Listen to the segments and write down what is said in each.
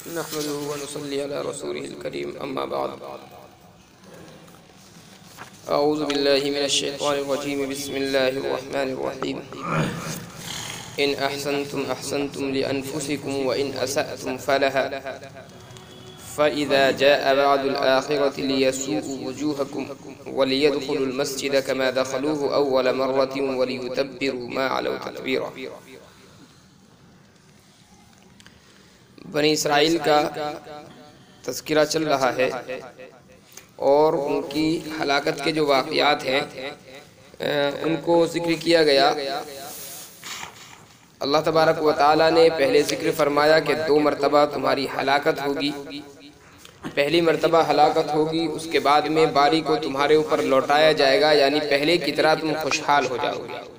نحمده ونصلي على رسوله الكريم أما بعد أعوذ بالله من الشيطان الرجيم بسم الله الرحمن الرحيم إن أحسنتم أحسنتم لأنفسكم وإن أسأتم فلها فإذا جاء بعد الآخرة ليسوءوا وجوهكم وليدخلوا المسجد كما دخلوه أول مرة وليتبروا ما علوا تتبيرا۔ بنی اسرائیل کا تذکرہ چل رہا ہے اور ان کی ہلاکت کے جو واقعات ہیں ان کو ذکر کیا گیا۔ اللہ تبارک و تعالی نے پہلے ذکر فرمایا کہ 2 مرتبہ تمہاری ہلاکت ہوگی۔ پہلی مرتبہ ہلاکت ہوگی، اس کے بعد میں باری کو تمہارے اوپر لوٹایا جائے گا، یعنی پہلے کی طرح تم خوشحال ہو جاؤ گے۔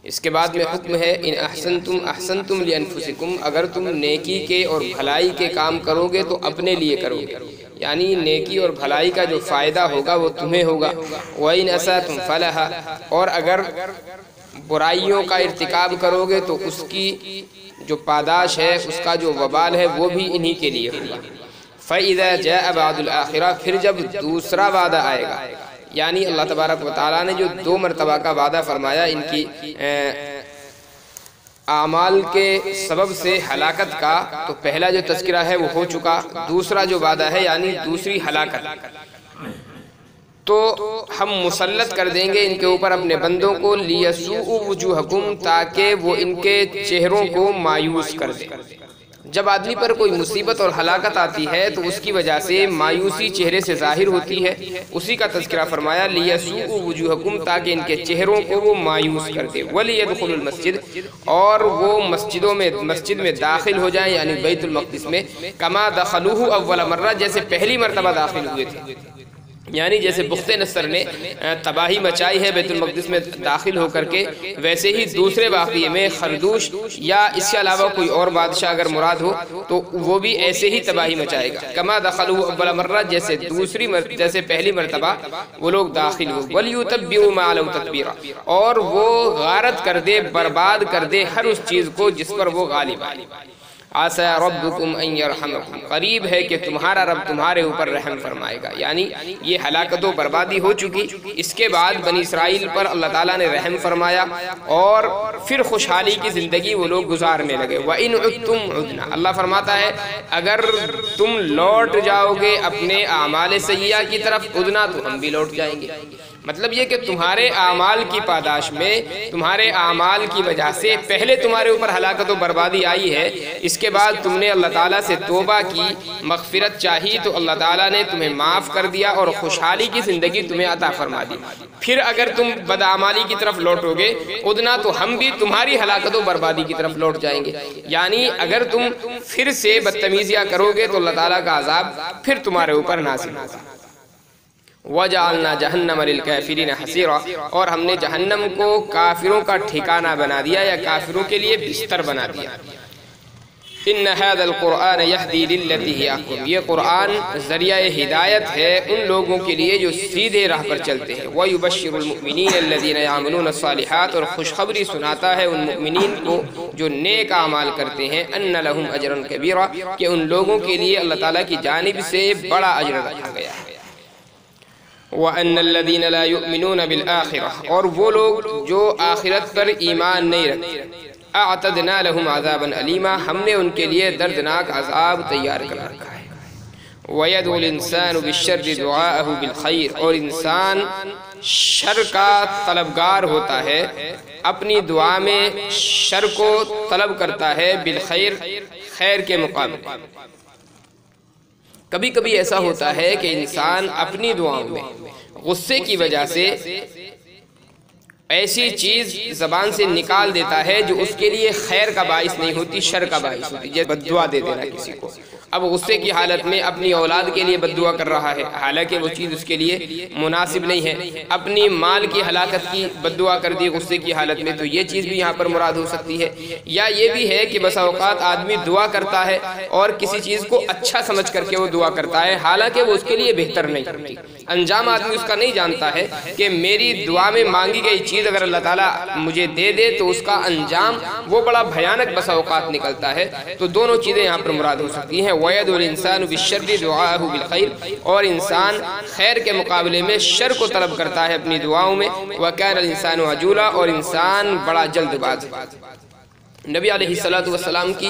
اس کے بعد میں حکم ہے ان احسنتم احسنتم لانفسکم، اگر تم نیکی کے اور بھلائی کے کام کرو گے تو اپنے لیے کرو گے، یعنی نیکی اور بھلائی کا جو فائدہ ہوگا وہ تمہیں ہوگا۔ وَإِنْ أَسَأْتُمْ فَلَهَا، اور اگر برائیوں کا ارتکاب کرو گے تو اس کی جو پاداش ہے، اس کا جو وبال ہے وہ بھی انہی کے لیے ہوگا۔ فَإِذَا جَاءَ بَعْدُ الْآخِرَةِ، پھر جب دوسرا وعدہ آئے گا، یعنی اللہ تبارک و تعالیٰ نے جو 2 مرتبہ کا وعدہ فرمایا ان کی اعمال کے سبب سے ہلاکت کا، تو پہلا جو تذکرہ ہے وہ ہو چکا۔ دوسرا جو وعدہ ہے یعنی دوسری ہلاکت، تو ہم مسلط کر دیں گے ان کے اوپر اپنے بندوں کو، لیسوء وجوہکم، تاکہ وہ ان کے چہروں کو مایوس کر دیں۔ جب آدمی پر کوئی مصیبت اور ہلاکت آتی ہے تو اس کی وجہ سے مایوسی چہرے سے ظاہر ہوتی ہے، اسی کا تذکرہ فرمایا لیسوء وجوہکم، تاکہ ان کے چہروں کو وہ مایوس کر دے۔ وَلِيَدْخُلُوا الْمَسْجِدَ، اور وہ مسجد میں داخل ہو جائیں، یعنی بیت المقدس میں، کما دخلوہ اول مرہ، جیسے پہلی مرتبہ داخل ہوئے تھے، یعنی جیسے بخت نصر نے تباہی مچائی ہے بیت المقدس میں داخل ہو کر کے، ویسے ہی دوسرے واقعے میں خردوش یا اس کے علاوہ کوئی اور بادشاہ اگر مراد ہو تو وہ بھی ایسے ہی تباہی مچائے گا۔ کما دخلوا اول مرہ، جیسے پہلی مرتبہ وہ لوگ داخل ہو۔ وَلْيُتَبِّرُوا مَا عَلَوْا تَتْبِيرًا، اور وہ غارت کر دے، برباد کر دے ہر اس چیز کو جس پر وہ غالب آئے۔ عَسَىٰ رَبُّكُمْ أَن يَرْحَمَكُمْ، قریب ہے کہ تمہارا رب تمہارے اوپر رحم فرمائے گا، یعنی یہ ہلاکت و بربادی ہو چکی، اس کے بعد بنی اسرائیل پر اللہ تعالیٰ نے رحم فرمایا اور پھر خوشحالی کی زندگی وہ لوگ گزارنے لگے۔ وَإِنْ عُدْتُمْ عُدْنَا، اللہ فرماتا ہے اگر تم لوٹ جاؤ گے اپنے اعمال سیئہ کی طرف، عُدْنَا، تو ہم بھی لوٹ جائیں گے۔ مطلب یہ کہ تمہارے اعمال کی پاداش میں، تمہارے اعمال کی وجہ سے پہلے تمہارے اوپر ہلاکت و بربادی آئی ہے، اس کے بعد تم نے اللہ تعالیٰ سے توبہ کی، مغفرت چاہی، تو اللہ تعالیٰ نے تمہیں معاف کر دیا اور خوشحالی کی زندگی تمہیں عطا فرما دی۔ پھر اگر تم بدعمالی کی طرف لوٹو گے، ادنا، تو ہم بھی تمہاری ہلاکت و بربادی کی طرف لوٹ جائیں گے، یعنی اگر تم پھر سے بدتمیزیاں کرو گے تو اللہ تعالیٰ کا عذاب پھر تمہارے اوپر نازل ہوگا۔ وَجَعَلْنَا جَهَنَّمَ لِلْكَافِرِينَ حَصِيرًا، اور ہم نے جہنم کو کافروں کا ٹھکانہ بنا دیا یا کافروں کے لیے بستر بنا دیا۔ إِنَّ هَذَا الْقُرْآنَ يَهْدِي لِلَّتِي هِيَ أَقْوَمُ، یہ قرآن ذریعہ ہدایت ہے ان لوگوں کے لیے جو سیدھے راہ پر چلتے ہیں۔ وَيُبَشِّرُ الْمُؤْمِنِينَ الَّذِينَ يَعْمَلُونَ الصَّالِحَاتِ، اور خوشخبری سناتا ہے ان مؤمنین کو جو نیک اعمال کرتے ہیں، أَنَّ لَهُمْ أَجْرًا كَبِيرًا، کہ ان لوگوں کے لیے اللہ تعالیٰ کی جانب سے بڑا اجر رکھا گیا ہے۔ وَأَنَّ الَّذِينَ لَا يُؤْمِنُونَ بِالْآخِرَةِ، اور وہ لوگ جو آخرت پر ایمان نہیں رکھتے، اعتدنا لهم عذابا علیما، ہم نے ان کے لیے دردناک عذاب تیار کر رکھا ہے۔ وَيَدْعُو الْإِنسَانُ بِالشَّرِّ دُعَاءَهُ بِالْخَيْرِ، اور انسان شر کا طلبگار ہوتا ہے، اپنی دعا میں شر کو طلب کرتا ہے، بالخیر، خیر کے مقابلے۔ کبھی کبھی ایسا ہوتا ہے کہ انسان اپنی دعاؤں میں غصے کی وجہ سے ایسی چیز زبان سے نکال دیتا ہے جو اس کے لیے خیر کا باعث نہیں ہوتی، شر کا باعث ہوتی، جیسے بد دعا دے دینا کسی کو۔ اب غصے کی حالت میں اپنی اولاد کے لیے بد دعا کر رہا ہے، حالانکہ وہ چیز اس کے لیے مناسب نہیں ہے۔ اپنی مال کی ہلاکت کی بد دعا کر دی غصے کی حالت میں، تو یہ چیز بھی یہاں پر مراد ہو سکتی ہے۔ یا یہ بھی ہے کہ بسا اوقات آدمی دعا کرتا ہے اور کسی چیز کو اچھا سمجھ کر کے وہ دعا کرتا ہے، حالانکہ وہ اس کے لیے بہتر نہیں ہوتی۔ انجام آدمی اس کا نہیں جانتا ہے کہ میری دعا میں مانگی گئی چیز اگر اللہ تعالیٰ مجھے دے دے تو اس کا انجام وہ بڑا بھیانک بسا اوقات نکلتا ہے۔ تو دونوں چیزیں یہاں پر مراد ہو سکتی ہیں، وَيَدْعُو الْإِنسَانُ بِالشَّرِّ دُعَاءَهُ بِالْخَيْرِ، اور انسان خیر کے مقابلے میں شر کو طلب کرتا ہے اپنی دعاؤں میں، وَكَانَ الْإِنسَانُ عَجُولًا، اور انسان بڑا جلد باز ہے۔ نبی علیہ السلام کی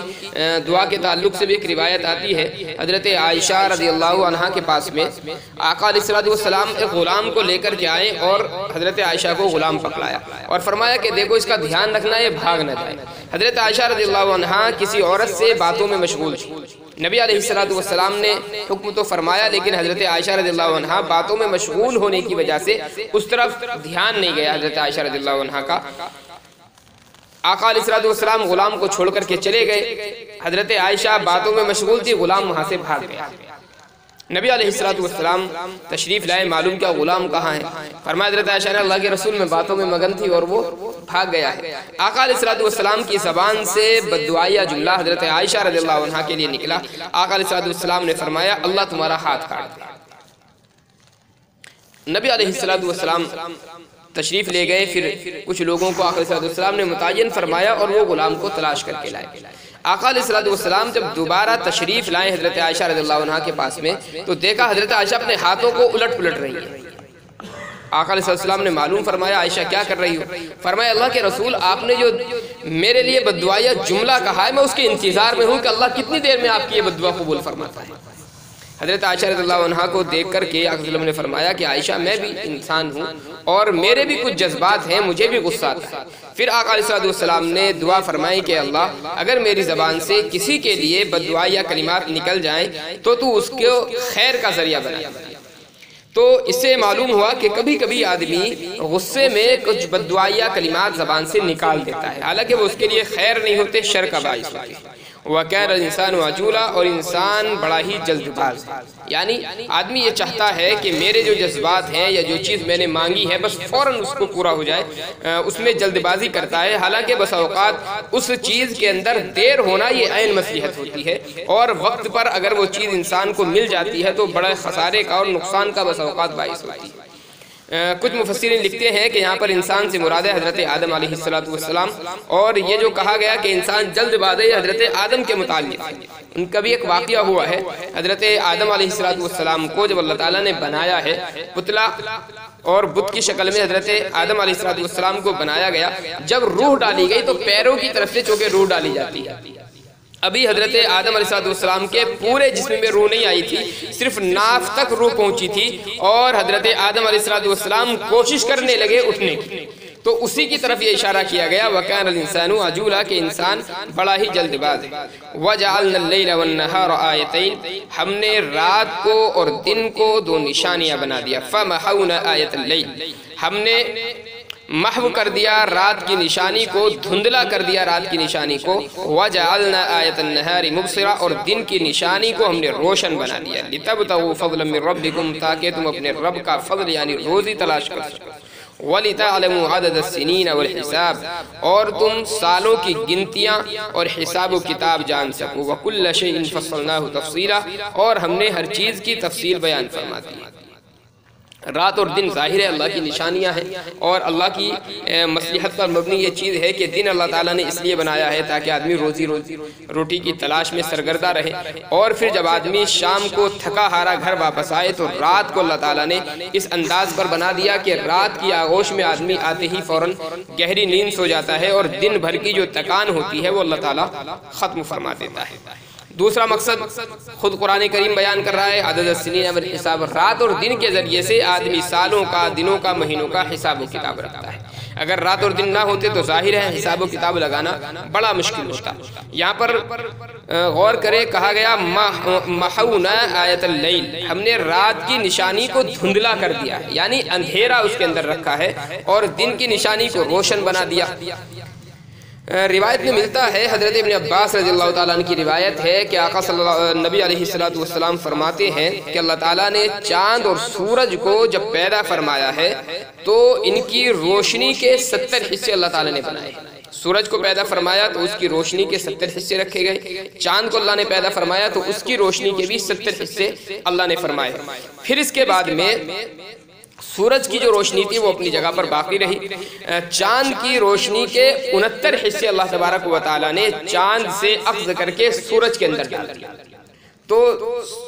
دعا کے تعلق سے بھی ایک روایت آتی ہے، حضرت عائشہ رضی اللہ عنہ کے پاس میں آقا علیہ السلام ایک غلام کو لے کر کے آئے اور حضرت عائشہ کو غلام پکڑایا اور فرمایا کہ دیکھو اس کا دھیان رکھنا ہے، بھاگ نہ جائے۔ حضرت عائشہ رضی اللہ عنہ کسی عورت سے باتوں میں مشغول تھی، نبی علیہ السلام نے حکم تو فرمایا لیکن حضرت عائشہ رضی اللہ عنہ باتوں میں مشغول ہونے کی وجہ سے اس طرف دھیان نہیں گیا حضرت عائشہ رضی اللہ عنہ کا۔ آقا علیہ السلام غلام کو چھوڑ کر کے چلے گئے، حضرت عائشہ باتوں میں مشغول تھی، غلام وہاں سے بھاگ گیا۔ نبی علیہ السلام تشریف لائے، معلوم کیا غلام کہاں ہے؟ فرمایا حضرت عائشہ نے اللہ کے رسول میں باتوں میں مگن تھی اور وہ بھاگ گیا ہے۔ آقا علیہ السلام کی زبان سے بددعائیہ جملہ حضرت عائشہ رضی اللہ عنہ کے لیے نکلا۔ آقا علیہ السلام نے فرمایا اللہ تمہارا ہاتھ کاٹ دے۔ نبی علیہ السلام تشریف لے گئے، پھر کچھ لوگوں کو آقا علیہ السلام نے متعین فرمایا اور وہ غلام کو تلاش کر کے لائے۔ آقا علیہ السلام جب دوبارہ تشریف لائے حضرت عائشہ رضی اللہ عنہ کے پاس میں تو دیکھا حضرت عائشہ اپنے ہاتھوں کو الٹ پلٹ رہی ہے۔ آقا علیہ السلام نے معلوم فرمایا عائشہ کیا کر رہی ہو؟ فرمایا اللہ کے رسول آپ نے جو میرے لیے بددعائیہ جملہ کہا ہے میں اس کے انتظار میں ہوں کہ اللہ کتنی دیر میں آپ کی یہ بددعا قبول فرماتا ہے۔ حضرت عائشہ رضی اللہ عنہ کو دیکھ کر کے آقا نے فرمایا کہ عائشہ میں بھی انسان ہوں اور میرے بھی کچھ جذبات ہیں، مجھے بھی غصہ آتا ہے۔ پھر آقا علیہ السلام نے دعا فرمائی کہ اللہ اگر میری زبان سے کسی کے لیے بددعائیہ کلمات نکل جائیں تو اس کو خیر کا ذریعہ بنا۔ تو اس سے معلوم ہوا کہ کبھی کبھی آدمی غصے میں کچھ بددعائیہ کلمات زبان سے نکال دیتا ہے، حالانکہ وہ اس کے لیے خیر نہیں ہوتے، شر کا باعث ہوتے ہیں۔ وَكَانَ الْإِنسَانُ عَجُولًا، اور انسان بڑا ہی جلد باز ہے، یعنی آدمی یہ چاہتا ہے کہ میرے جو جذبات ہیں یا جو چیز میں نے مانگی ہے بس فوراً اس کو پورا ہو جائے، اس میں جلد بازی کرتا ہے، حالانکہ بس اوقات اس چیز کے اندر دیر ہونا یہ عین مصلحت ہوتی ہے، اور وقت پر اگر وہ چیز انسان کو مل جاتی ہے تو بڑے خسارے کا اور نقصان کا بس اوقات باعث ہوتی ہے۔ کچھ مفسرین لکھتے ہیں کہ یہاں پر انسان سے مراد ہے حضرت آدم علیہ السلام، اور یہ جو کہا گیا کہ انسان جلد باز ہے حضرت آدم کے متعلق ہے۔ ان کا بھی ایک واقعہ ہوا ہے، حضرت آدم علیہ السلام کو جب اللہ تعالیٰ نے بنایا ہے پتلا اور بت کی شکل میں حضرت آدم علیہ السلام کو بنایا گیا، جب روح ڈالی گئی تو پیروں کی طرف سے چونکہ روح ڈالی جاتی ہے، ابھی حضرت آدم علیہ السلام کے پورے جسم میں روح نہیں آئی تھی، صرف ناف تک روح پہنچی تھی، اور حضرت آدم علیہ السلام کوشش کرنے لگے اٹھنے کی، تو اسی کی طرف یہ اشارہ کیا گیا وَكَانَ الْإِنسَانُ عَجُولًا، کہ انسان بڑا ہی جلد باز ہے۔ وَجَعَلْنَا اللَّيْلَ وَالنَّهَارَ آیَتَيْنِ، ہم نے رات کو اور دن کو دو نشانیاں بنا دیا۔ فَمَحَوْنَا آیَةَ اللَّيْلِ، ہم نے محو کر دیا رات کی نشانی کو، دھندلا کر دیا رات کی نشانی کو۔ وَجَعَلْنَا آیَةَ النَّهَارِ مُبْصِرًا، اور دن کی نشانی کو ہم نے روشن بنا دیا۔ لِتَبْتَغُوا فَضْلًا مِّن رَبِّكُمْ، تاکہ تم اپنے رب کا فضل یعنی روزی تلاش کر سکو۔ وَلِتَعْلَمُوا عَدَدَ السِّنِينَ وَالْحِسَابَ، اور تم سالوں کی گنتیاں اور حساب و کتاب جان سکو۔ وَكُلَّ شَيْءٍ فَصَّلْنَاهُ تَفْصِيلًا، اور ہم نے ہر چیز کی تفصیل بیان فرما دی۔ رات اور دن ظاہر ہے اللہ کی نشانیاں ہیں، اور اللہ کی مصلحت پر مبنی یہ چیز ہے کہ دن اللہ تعالیٰ نے اس لیے بنایا ہے تاکہ آدمی روٹی کی تلاش میں سرگردہ رہے، اور پھر جب آدمی شام کو تھکا ہارا گھر واپس آئے تو رات کو اللہ تعالیٰ نے اس انداز پر بنا دیا کہ رات کی آغوش میں آدمی آتے ہی فوراً گہری نیند سو جاتا ہے، اور دن بھر کی جو تکان ہوتی ہے وہ اللہ تعالیٰ ختم فرما دیتا ہے۔ دوسرا مقصد خود قرآن کریم بیان کر رہا ہے عدد السنین والحساب، رات اور دن کے ذریعے سے آدمی سالوں کا، دنوں کا، مہینوں کا حساب و کتاب رکھتا ہے۔ اگر رات اور دن نہ ہوتے تو ظاہر ہے حساب و کتاب لگانا بڑا مشکل ہوتا۔ یہاں پر غور کرے، کہا گیا محونا آیت اللیل، ہم نے رات کی نشانی کو دھندلا کر دیا ہے، یعنی اندھیرا اس کے اندر رکھا ہے، اور دن کی نشانی کو روشن بنا دیا۔ روایت میں ملتا ہے، حضرت ابن عباس رضی اللہ تعالیٰ عنہ کی روایت ہے کہ آقا نبی علیہ السلام فرماتے ہیں کہ اللہ تعالیٰ نے چاند اور سورج کو جب پیدا فرمایا ہے تو ان کی روشنی کے 70 حصے اللہ تعالیٰ نے بنائے، سورج کو پیدا فرمایا تو اس کی روشنی کے 70 حصے رکھے گئے، چاند کو اللہ نے پیدا فرمایا تو اس کی روشنی کے بھی 70 حصے اللہ نے فرمائے۔ پھر اس کے بعد میں سورج کی جو روشنی تھی وہ اپنی جگہ پر باقی رہی، چاند کی روشنی کے 69 حصے اللہ تبارک و تعالیٰ نے چاند سے اخذ کر کے سورج کے اندر ڈال دیا، تو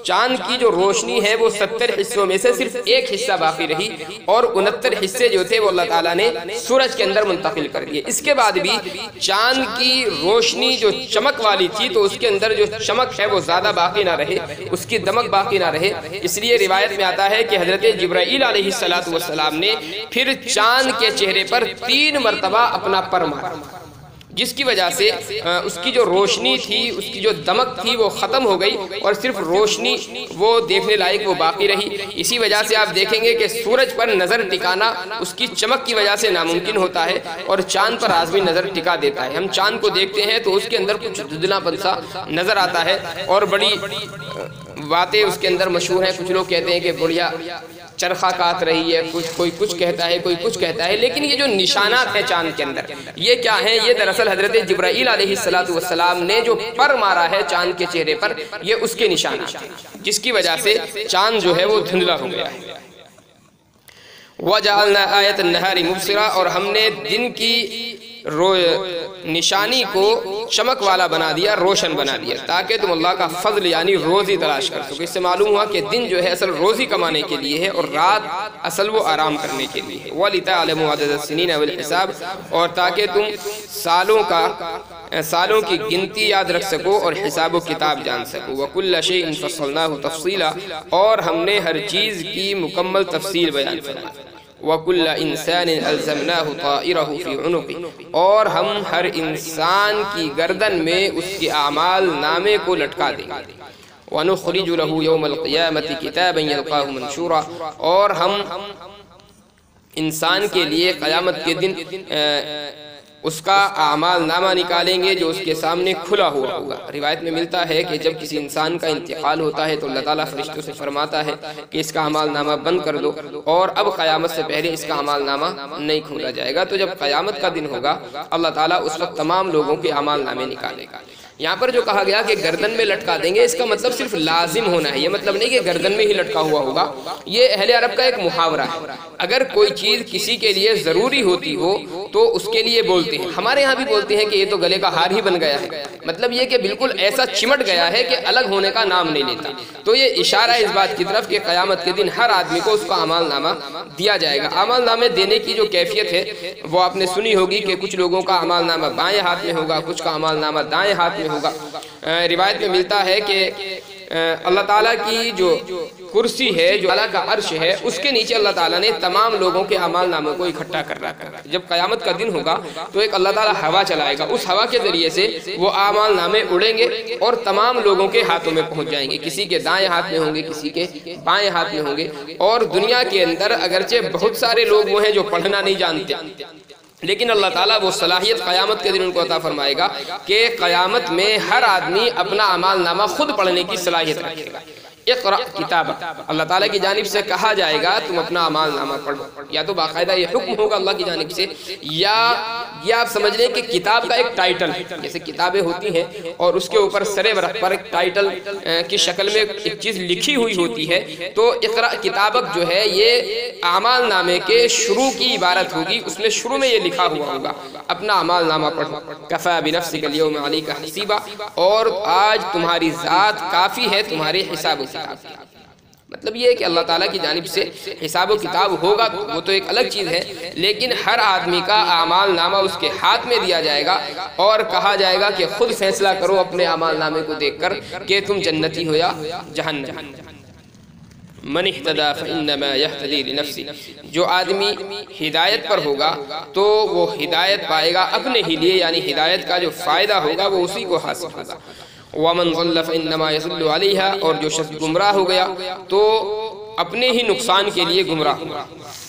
چاند کی جو روشنی ہے وہ 70 حصوں میں سے صرف ایک حصہ باقی رہی اور 69 حصے جو تھے وہ اللہ تعالیٰ نے سورج کے اندر منتقل کر دیے۔ اس کے بعد بھی چاند کی روشنی جو چمک والی تھی تو اس کے اندر جو چمک ہے وہ زیادہ باقی نہ رہے، اس کی دمک باقی نہ رہے، اس لیے روایت میں آتا ہے کہ حضرت جبرائیل علیہ السلام نے پھر چاند کے چہرے پر 3 مرتبہ اپنا پر مارا، جس کی وجہ سے اس کی جو روشنی تھی، اس کی جو دمک تھی وہ ختم ہو گئی اور صرف روشنی وہ دیکھنے لائق وہ باقی رہی۔ اسی وجہ سے آپ دیکھیں گے کہ سورج پر نظر ٹکانا اس کی چمک کی وجہ سے ناممکن ہوتا ہے اور چاند پر آدمی نظر ٹکا دیتا ہے۔ ہم چاند کو دیکھتے ہیں تو اس کے اندر کچھ دھندلا پن سا نظر آتا ہے اور بڑی باتیں اس کے اندر مشہور ہیں، کچھ لوگ کہتے ہیں کہ بڑھیا چرخہ کاٹ رہی ہے، کوئی کچھ کہتا ہے، کوئی کچھ کہتا ہے، لیکن یہ جو نشانات ہیں چاند کے اندر یہ کیا ہیں؟ یہ دراصل حضرت جبرائیل علیہ السلام نے جو پر مارا ہے چاند کے چہرے پر، یہ اس کے نشانات ہیں، جس کی وجہ سے چاند جو ہے وہ دھندلا ہو گیا ہے۔ وَجَعَلْنَا آیَةَ النَّهَارِ مُبْصِرًا، اور ہم نے دن کی نشانی کو چمک والا بنا دیا، روشن بنا دیا، تاکہ تم اللہ کا فضل یعنی روزی تلاش کر سکو۔ اس سے معلوم ہوا کہ دن جو ہے اصل روزی کمانے کے لیے ہے اور رات اصل وہ آرام کرنے کے لیے ہے۔ وَلِتَعْلَمُوا عَدَدَ السِّنِينَ وَالْحِسَابَ، اور تاکہ تم سالوں کی گنتی یاد رکھ سکو اور حساب و کتاب جان سکو۔ وَكُلَّ شَيْءٍ فَصَّلْنَاهُ تَفْصِيلًا، اور ہم نے ہر چیز کی مکمل تفصیل بیان فرمائی۔ وَكُلَّ إِنسَانٍ أَلْزَمْنَاهُ طَائِرَهُ فِي عُنُقِهِ، اور ہم ہر انسان کی گردن میں اس کے اعمال نامے کو لٹکا دیں گے۔ وَنُخْرِجُ لَهُ يَوْمَ الْقِيَامَةِ كِتَابًا يَلْقَاهُ مَنشُورًا، اور ہم انسان کے لیے قیامت کے دن اس کا اعمال نامہ نکالیں گے جو اس کے سامنے کھلا ہوا ہوگا۔ روایت میں ملتا ہے کہ جب کسی انسان کا انتقال ہوتا ہے تو اللہ تعالیٰ فرشتوں سے فرماتا ہے کہ اس کا اعمال نامہ بند کر دو اور اب قیامت سے پہلے اس کا اعمال نامہ نہیں کھولا جائے گا۔ تو جب قیامت کا دن ہوگا اللہ تعالیٰ اس وقت تمام لوگوں کے اعمال نامے نکالے گا۔ یہاں پر جو کہا گیا کہ گردن میں لٹکا دیں گے، اس کا مطلب صرف لازم ہونا ہے، یہ مطلب نہیں کہ گردن میں ہی لٹکا ہوا ہوگا۔ یہ اہل عرب کا ایک محاورہ ہے، اگر کوئی چیز کسی کے لیے ضروری ہوتی ہو تو اس کے لیے بولتے ہیں۔ ہمارے یہاں بھی بولتے ہیں کہ یہ تو گلے کا ہار ہی بن گیا ہے، مطلب یہ کہ بالکل ایسا چمٹ گیا ہے کہ الگ ہونے کا نام نہیں لیتا۔ تو یہ اشارہ ہے اس بات کی طرف کہ قیامت کے دن ہر آدمی کو اس کا اعمال نامہ دیا جائے گا۔ اعمال نامے دینے کی جو کیفیت ہے وہ آپ نے سنی ہوگی کہ کچھ لوگوں کا اعمال نامہ بائیں ہاتھ میں ہوگا، کچھ کا اعمال نامہ دائیں ہاتھ میں ہوگا۔ روایت میں ملتا ہے کہ اللہ تعالیٰ کی جو کرسی ہے، جو اللہ کا عرش ہے، اس کے نیچے اللہ تعالیٰ نے تمام لوگوں کے اعمال ناموں کو اکٹھا کر رکھا ہے۔ جب قیامت کا دن ہوگا تو ایک اللہ تعالیٰ ہوا چلائے گا، اس ہوا کے ذریعے سے وہ اعمال نامے اڑیں گے اور تمام لوگوں کے ہاتھوں میں پہنچ جائیں گے۔ کسی کے دائیں ہاتھ میں ہوں گے، کسی کے بائیں ہاتھ میں ہوں گے۔ اور دنیا کے اندر اگرچہ بہت سارے لوگ وہ ہیں جو پڑھنا نہیں جانتے، لیکن اللہ تعالیٰ وہ صلاحیت قیامت کے دن ان کو عطا فرمائے گا کہ قیامت میں ہر آدمی اپنا اعمال نامہ خود پڑھنے کی صلاحیت رکھے گا۔ اقرأ کتابک، اللہ تعالیٰ کی جانب سے کہا جائے گا تم اپنا اعمال نامہ پڑھو، یا تو باقاعدہ یہ حکم ہوگا اللہ کی جانب سے، یا یہ آپ سمجھ لیں کہ کتاب کا ایک ٹائٹل ہے، جیسے کتابیں ہوتی ہیں اور اس کے اوپر سر ورق پر ایک ٹائٹل کی شکل میں ایک چیز لکھی ہوئی ہوتی ہے، تو اقرأ کتابک جو ہے یہ اعمال نامے کے شروع کی عبارت ہوگی، اس میں شروع میں یہ لکھا ہوا ہوگا اپنا اعمال نامہ پڑھو۔ کفیٰ بنفسک اليوم علیک حسیبا، اور آج تمہاری ذات کافی ہے تمہارے حساب و کتاب۔ مطلب یہ ہے کہ اللہ تعالیٰ کی جانب سے حساب و کتاب ہوگا، وہ تو ایک الگ چیز ہے، لیکن ہر آدمی کا اعمال نامہ اس کے ہاتھ میں دیا جائے گا اور کہا جائے گا کہ خود فیصلہ کرو اپنے اعمال نامے کو دیکھ کر کہ تم جنتی ہو یا جہنم۔ من اہتدی فانما یہتدی لنفسہ، جو آدمی ہدایت پر ہوگا تو وہ ہدایت پائے گا اپنے ہی لیے، یعنی ہدایت کا جو فائدہ ہوگا وہ اسی کو حاصل ہوگا۔ وَمَنْ ضَلَّ فَإِنَّمَا يَضِلُّ عَلَيْهَا، اور جو شخص گمراہ ہو گیا تو اپنے ہی نقصان کے لیے گمراہ ہوگا،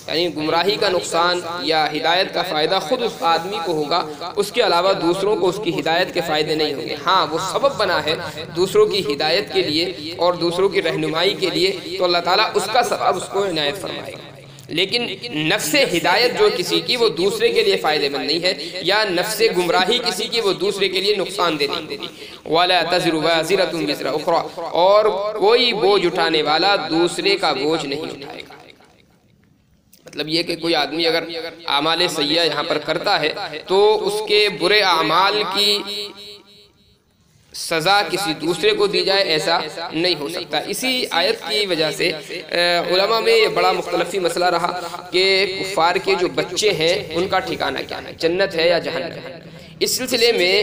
یعنی گمراہی کا نقصان یا ہدایت کا فائدہ خود اس آدمی کو ہوگا، اس کے علاوہ دوسروں کو اس کی ہدایت کے فائدے نہیں ہوں گے۔ ہاں وہ سبب بنا ہے دوسروں کی ہدایت کے لیے اور دوسروں کی رہنمائی کے لیے، تو اللہ تعالیٰ اس کا ثواب اس کو عنایت فرمائے گا۔ لیکن نفس ہدایت جو کسی کی وہ دوسرے کے لیے فائدہ مند نہیں ہے، یا نفس گمراہی کسی کی وہ دوسرے کے لیے نقصان دہ نہیں ہوتی۔ وَلَا تَزِرُ وَازِرَةٌ وِزْرَ أُخْرَىٰ، اور کوئی بوجھ اٹھانے والا دوسرے کا بوجھ نہیں اٹھائے گا۔ مطلب یہ کہ کوئی آدمی اگر اعمال سیئہ یہاں پر کرتا ہے تو اس کے برے اعمال کی سزا کسی دوسرے کو دی جائے، ایسا نہیں ہو سکتا۔ اسی آیت کی وجہ سے علماء میں یہ بڑا مختلفی مسئلہ رہا کہ کفار کے جو بچے ہیں ان کا ٹھکانہ کیا ہے، جنت ہے یا جہنم ہے۔ اس سلسلے میں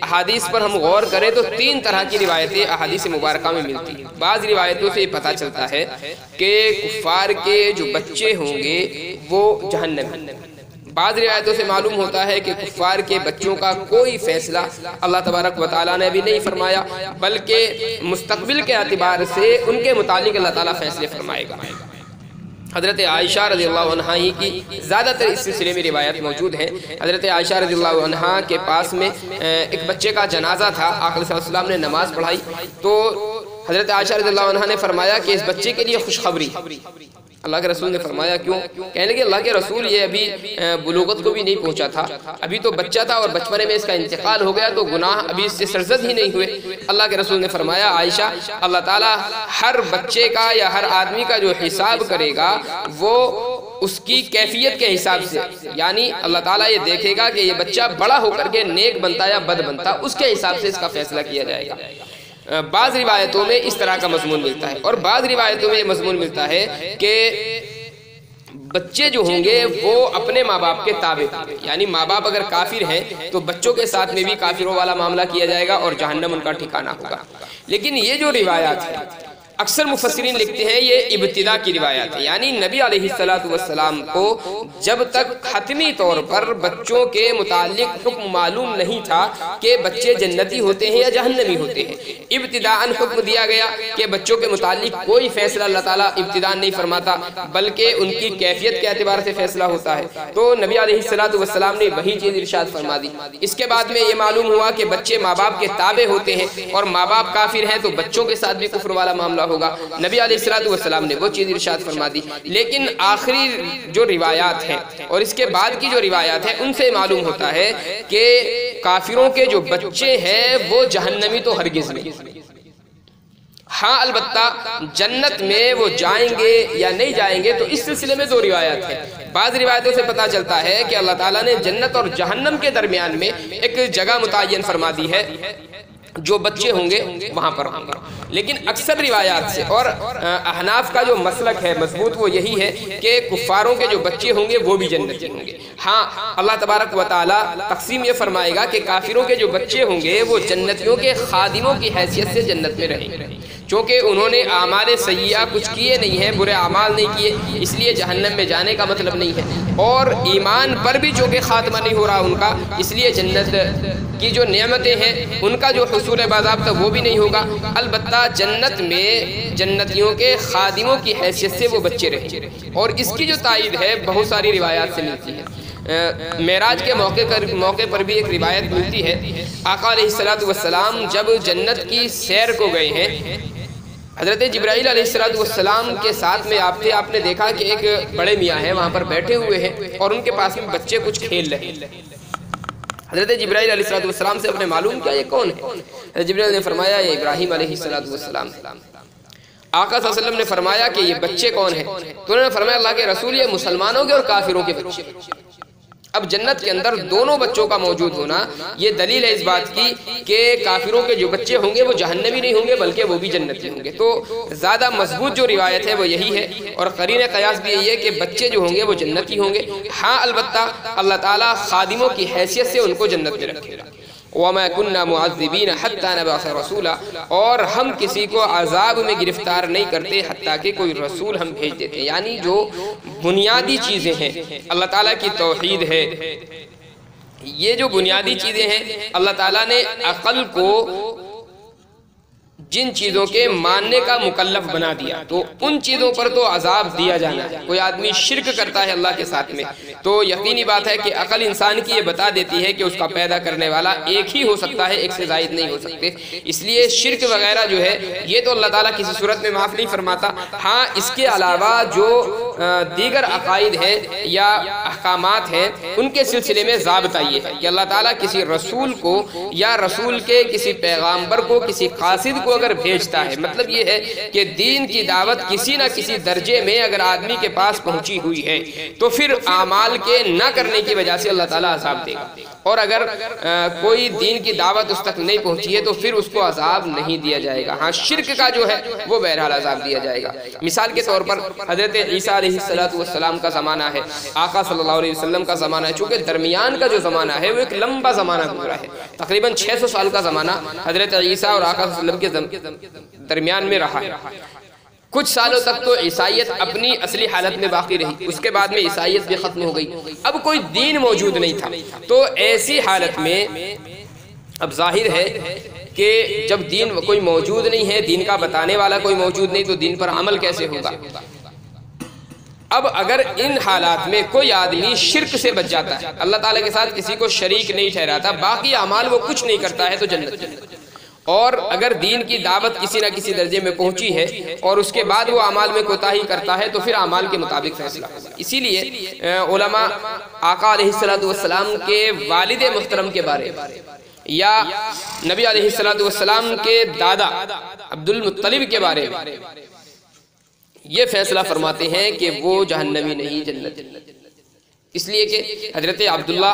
احادیث پر ہم غور کریں تو 3 طرح کی روایتیں احادیث مبارکہ میں ملتی ہیں۔ بعض روایتوں سے یہ پتہ چلتا ہے کہ کفار کے جو بچے ہوں گے وہ جہنم ہیں۔ بعض روایتوں سے معلوم ہوتا ہے کہ کفار کے بچوں کا کوئی فیصلہ اللہ تبارک و تعالیٰ نے بھی نہیں فرمایا، بلکہ مستقبل کے اعتبار سے ان کے متعلق اللہ تعالیٰ فیصلے فرمائے گا۔ حضرت عائشہ رضی اللہ عنہ ہی کی زیادہ تر اس سلسلے میں روایت موجود ہیں۔ حضرت عائشہ رضی اللہ عنہ کے پاس میں ایک بچے کا جنازہ تھا، آقا صلی اللہ علیہ وسلم نے نماز پڑھائی تو حضرت عائشہ رضی اللہ عنہ نے فرمایا کہ اس بچے کے لیے خوشخبری۔ اللہ کے رسول نے فرمایا کیوں؟ کہنے لگے اللہ کے رسول یہ ابھی بلوغت کو بھی نہیں پہنچا تھا، ابھی تو بچہ تھا اور بچپنے میں اس کا انتقال ہو گیا تو گناہ ابھی اس سے سرزد ہی نہیں ہوئے۔ اللہ کے رسول نے فرمایا عائشہ، اللہ تعالیٰ ہر بچے کا یا ہر آدمی کا جو حساب کرے گا وہ اس کی کیفیت کے حساب سے، یعنی اللہ تعالیٰ یہ دیکھے گا کہ یہ بچہ بڑا ہو کر کے نیک بنتا یا بد بنتا، اس کے حساب سے اس کا فیصلہ کیا جائے گا۔ بعض روایتوں میں اس طرح کا مضمون ملتا ہے، اور بعض روایتوں میں یہ مضمون ملتا ہے کہ بچے جو ہوں گے وہ اپنے ماں باپ کے تابع ہوں گے، یعنی ماں باپ اگر کافر ہیں تو بچوں کے ساتھ میں بھی کافروں والا معاملہ کیا جائے گا اور جہنم ان کا ٹھکانہ ہوگا۔ لیکن یہ جو روایات ہے اکثر مفسرین لکھتے ہیں یہ ابتدا کی روایات ہے، یعنی نبی علیہ السلام کو جب تک حتمی طور پر بچوں کے متعلق حکم معلوم نہیں تھا کہ بچے جنتی ہوتے ہیں یا جہنمی ہوتے ہیں، ابتداءً حکم دیا گیا کہ بچوں کے متعلق کوئی فیصلہ اللہ تعالیٰ ابتداءً نہیں فرماتا بلکہ ان کی کیفیت کے اعتبار سے فیصلہ ہوتا ہے۔ تو نبی علیہ السلام نے وہی چیز ارشاد فرما دی۔ اس کے بعد میں یہ معلوم ہوا کہ بچے ماں باپ کے تابع ہوتے ہیں اور ماں باپ کافر ہیں تو بچوں کے ساتھ بھی کفر والا معاملہ ہوگا۔ نبی علیہ السلام نے وہ چیز ارشاد فرما دی۔ لیکن آخری جو روایات ہیں اور اس کے بعد کی جو روایات ہیں ان سے معلوم ہوتا ہے کہ کافروں کے جو بچے ہیں وہ جہنمی تو ہرگز نہیں، ہاں البتہ جنت میں وہ جائیں گے یا نہیں جائیں گے، تو اس سلسلے میں 2 روایات ہیں۔ بعض روایتوں سے پتہ چلتا ہے کہ اللہ تعالیٰ نے جنت اور جہنم کے درمیان میں ایک جگہ متعین فرما دی ہے، جو بچے ہوں گے وہاں پر ہوں گے۔ لیکن اکثر روایات سے اور احناف کا جو مسلک ہے مضبوط وہ یہی ہے کہ کفاروں کے جو بچے ہوں گے وہ بھی جنتی ہوں گے۔ ہاں اللہ تبارک و تعالیٰ تقسیم یہ فرمائے گا کہ کافروں کے جو بچے ہوں گے وہ جنتیوں کے خادموں کی حیثیت سے جنت میں رہیں گے، چونکہ انہوں نے اعمال سیئہ کچھ کیے نہیں ہیں، برے اعمال نہیں کیے، اس لیے جہنم میں جانے کا مطلب نہیں ہے، اور ایمان پر بھی چونکہ خاتمہ نہیں ہو رہا ان کا، اس لیے جنت کی جو نعمتیں ہیں ان کا جو حصول باضابطہ وہ بھی نہیں ہوگا۔ البتہ جنت میں جنتیوں کے خادموں کی حیثیت سے وہ بچے رہیں گے، اور اس کی جو تائید ہے بہت ساری روایات سے ملتی ہے۔ معراج کے موقع پر بھی ایک روایت ملتی ہے، آقا علیہ السلام جب جنت کی سیر کو گئے ہیں، حضرت جبرائیل علیہ السلام کے ساتھ میں آپ نے دیکھا کہ ایک بڑے میاں ہیں وہاں پر بیٹھے ہوئے ہیں اور ان کے پاس میں بچے کچھ کھیل رہے ہیں۔ حضرت جبرائیل علیہ السلام سے اپنے معلوم کیا یہ کون ہے؟ حضرت جبرائیل نے فرمایا یہ ابراہیم علیہ السلام ہے۔ آقا صلی اللہ علیہ وسلم نے فرمایا کہ یہ بچے کون ہیں؟ تو انہوں نے فرمایا اللہ کے رسول یہ مسلمانوں کے اور کافروں کے بچے۔ اب جنت کے اندر دونوں بچوں کا موجود ہونا یہ دلیل ہے اس بات کی کہ کافروں کے جو بچے ہوں گے وہ جہنمی نہیں ہوں گے بلکہ وہ بھی جنتی ہوں گے۔ تو زیادہ مضبوط جو روایت ہے وہ یہی ہے، اور قرین قیاس بھی یہی ہے کہ بچے جو ہوں گے وہ جنتی ہوں گے، ہاں البتہ اللہ تعالیٰ خادموں کی حیثیت سے ان کو جنت میں رکھے گا۔ وَمَا كُنَّا مُعَذِّبِينَ حَتَّى نَبْعَثَ رَسُولًا، اور ہم کسی کو عذاب میں گرفتار نہیں کرتے حتیٰ کہ کوئی رسول ہم بھیج دیتے ہیں۔ یعنی جو بنیادی چیزیں ہیں اللہ تعالیٰ کی توحید ہے، یہ جو بنیادی چیزیں ہیں اللہ تعالیٰ نے عقل کو جن چیزوں کے ماننے کا مکلف بنا دیا تو ان چیزوں پر تو عذاب دیا جانا ہے۔ کوئی آدمی شرک کرتا ہے اللہ کے ساتھ میں تو یقینی بات ہے کہ عقل انسان کی یہ بتا دیتی ہے کہ اس کا پیدا کرنے والا ایک ہی ہو سکتا ہے، ایک سے زائد نہیں ہو سکتے، اس لیے شرک وغیرہ جو ہے یہ تو اللہ تعالیٰ کسی صورت میں معاف نہیں فرماتا۔ ہاں اس کے علاوہ جو دیگر عقائد ہیں یا احکامات ہیں ان کے سلسلے میں ضابطہ یہ ہے کہ اللہ تعالیٰ کسی رسول کو یا رسول کے کسی پیغامبر کو کسی قاصد کو اگر بھیجتا ہے، مطلب یہ ہے کہ دین کی دعوت کسی نہ کسی درجے میں اگر آدمی کے پاس پہنچی ہوئی ہے تو پھر اعمال کے نہ کرنے کی وجہ سے اللہ تعالیٰ عذاب دے گا، اور اگر کوئی دین کی دعوت اس تک نہیں پہنچی ہے تو پھر اس کو عذاب نہیں دیا جائے گا۔ ہاں شرک کا جو ہے وہ بہرحال عذاب دیا جائے گا۔ مثال کے طور پر حضرت عیسیٰ علیہ السلام کا زمانہ ہے، آقا صلی اللہ علیہ وسلم کا زمانہ ہے، چونکہ درمیان کا جو زمانہ ہے وہ ایک لمبا زمانہ گزرا ہے، تقریباً 600 سال کا زمانہ حضرت عیسیٰ اور آقا صلی اللہ علیہ وسلم کے درمیان میں رہا ہے۔ کچھ سالوں تک تو عیسائیت اپنی اصلی حالت میں باقی رہی، اس کے بعد میں عیسائیت بھی ختم ہو گئی، اب کوئی دین موجود نہیں تھا۔ تو ایسی حالت میں اب ظاہر ہے کہ جب دین کوئی موجود نہیں ہے، دین کا بتانے والا کوئی موجود نہیں، تو دین پر عمل کیسے ہوگا؟ اب اگر ان حالات میں کوئی آدمی شرک سے بچ جاتا ہے، اللہ تعالیٰ کے ساتھ کسی کو شریک نہیں ٹھہراتا، باقی اعمال وہ کچھ نہیں کرتا ہے، تو جنت۔ اور اگر دین کی دعوت کسی نہ کسی درجے میں پہنچی ہے اور اس کے بعد وہ اعمال میں کوتاہی کرتا ہے تو پھر اعمال کے مطابق فیصلہ ہوگا۔ اسی لیے علماء آقا علیہ السلام کے والد محترم کے بارے یا نبی علیہ السلام کے دادا عبد المطلب کے بارے میں یہ فیصلہ فرماتے ہیں کہ وہ جہنمی نہیں، جنت۔ اس لیے کہ حضرت عبداللہ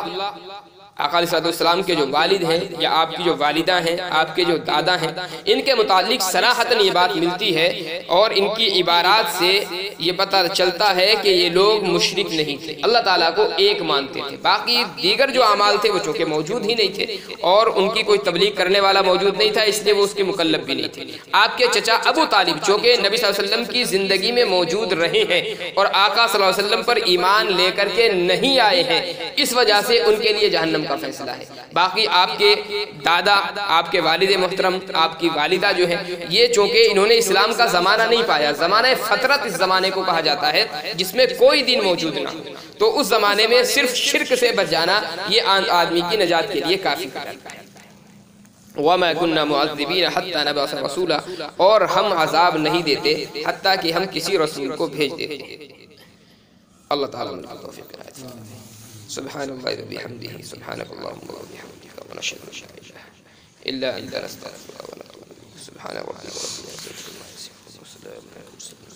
آقا علیہ السلام کے جو والد ہیں یا آپ کی جو والدہ ہیں، آپ کے جو دادا ہیں، ان کے متعلق صراحتاً یہ بات ملتی ہے اور ان کی عبارات سے یہ پتہ چلتا ہے کہ یہ لوگ مشرک نہیں تھے، اللہ تعالیٰ کو ایک مانتے تھے، باقی دیگر جو اعمال تھے وہ چونکہ موجود ہی نہیں تھے اور ان کی کوئی تبلیغ کرنے والا موجود نہیں تھا، اس لیے وہ اس کے مکلف بھی نہیں تھے۔ آپ کے چچا ابو طالب چونکہ نبی صلی اللہ علیہ وسلم کی زندگی میں موجود رہے ہیں اور آقا صلی اللہ علیہ وسلم پر ایمان لے کر کے نہیں آئے ہیں، اس وجہ سے ان کے لیے جہنم کا فیصلہ ہے۔ باقی آپ کے دادا، آپ کے والد محترم، آپ کی والدہ جو ہے، یہ چونکہ انہوں نے اسلام کا زمانہ نہیں پایا، زمانہ فطرت اس زمانے کو کہا جاتا ہے جس میں کوئی دین موجود نہ ہو، تو اس زمانے میں صرف شرک سے بچ جانا یہ آدمی کی نجات کے لیے کافی ہے۔ وَمَا كُنَّا مُعَذِّبِينَ حَتَّى نَبْعَثَ رَسُولًا، اور ہم عذاب نہیں دیتے حتیٰ کہ ہم کسی رسول کو بھیج دیتے۔ اللہ تعالیٰ نے توفیق عنایت۔ سبحان اللہ وبحمدہ، سبحانک اللہم وبحمدک، ونشہد ان لا الہ الا انت، نستغفرک ونتوب الیک۔ سبحان ربک رب العزة عما یصفون، وسلام علی المرسلین۔